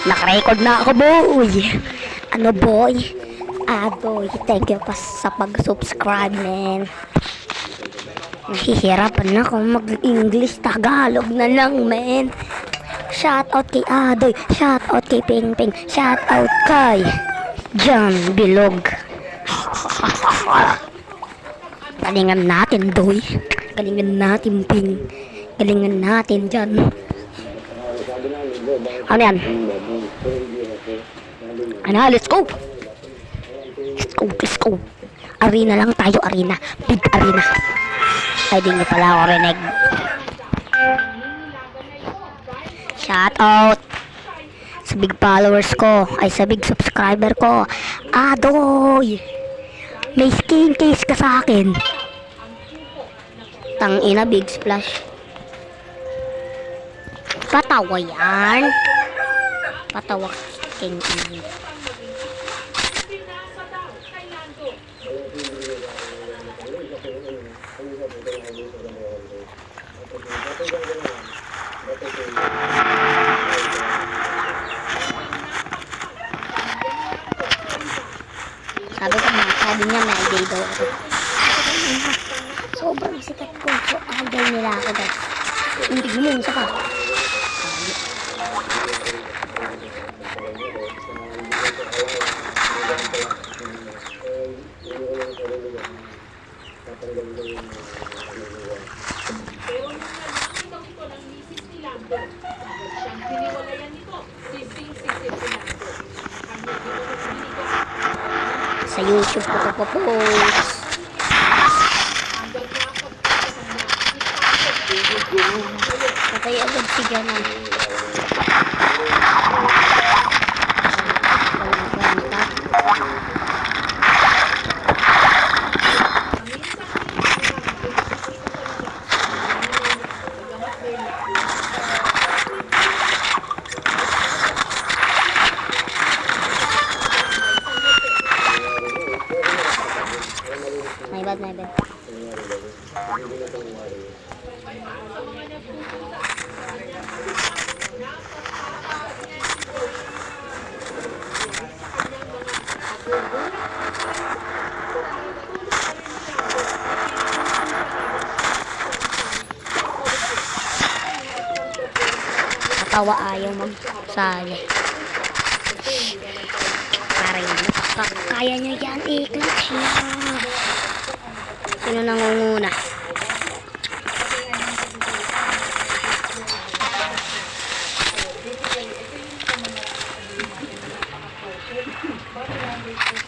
Naka-record na ako, boy. Ano, boy? Boy, thank you pa sa pag-subscribe, man. Nahihirapan na akong mag-English. Tagalog na lang, man. Shout out kay Adoy. Shout out kay Ping Ping. Shout out kay John Bilog. Galingan natin, Doy. Galingan natin, Ping. Galingan natin, John. Ano yan? Ano, let's go! Let's go! Arena lang tayo, arena. Big arena. Ay, di nyo pala ako rinig. Shout out sa big followers ko. Ay, sa big subscriber ko. Adoy! May skin case ka sa akin. Tangina, big splash. Patawa yan. Patawa king ini. Sabi niya may day daw ako. Sobrang sikat ko. So, idol nila ako, guys. Hindi mo isa pa. Sa YouTube ko ito po-post. Patay agad si Jana. My bad. Katawa ayaw magsali. Parang kaya nyo yan, i-clutch na. Sino nangunguna?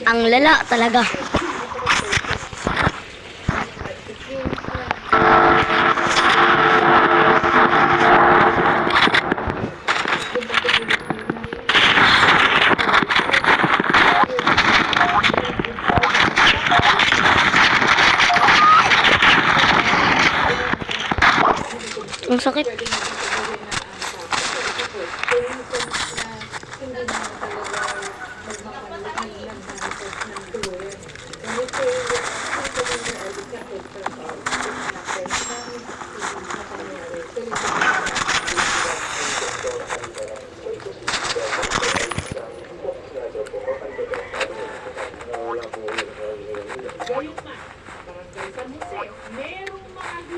Ang lala talaga. Ang sakit.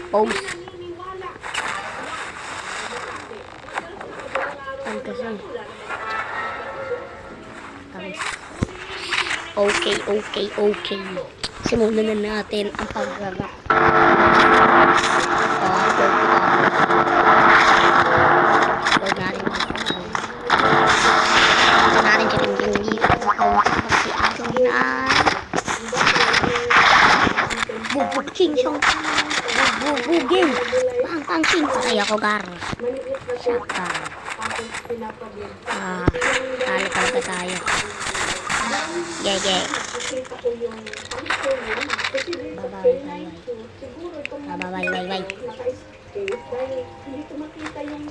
Post. Okay. Simulan na natin ang pag-rap. Huwag natin si Adon ay bubugching siyang bubugin. Pang-ching pa kaya ko garo. Saka. Talo talaga tayo. Gege. nakita ko yung function mo. Kasi din sa canine shoot, siguro itong Bye. naka-escape dahil hindi ko makita yung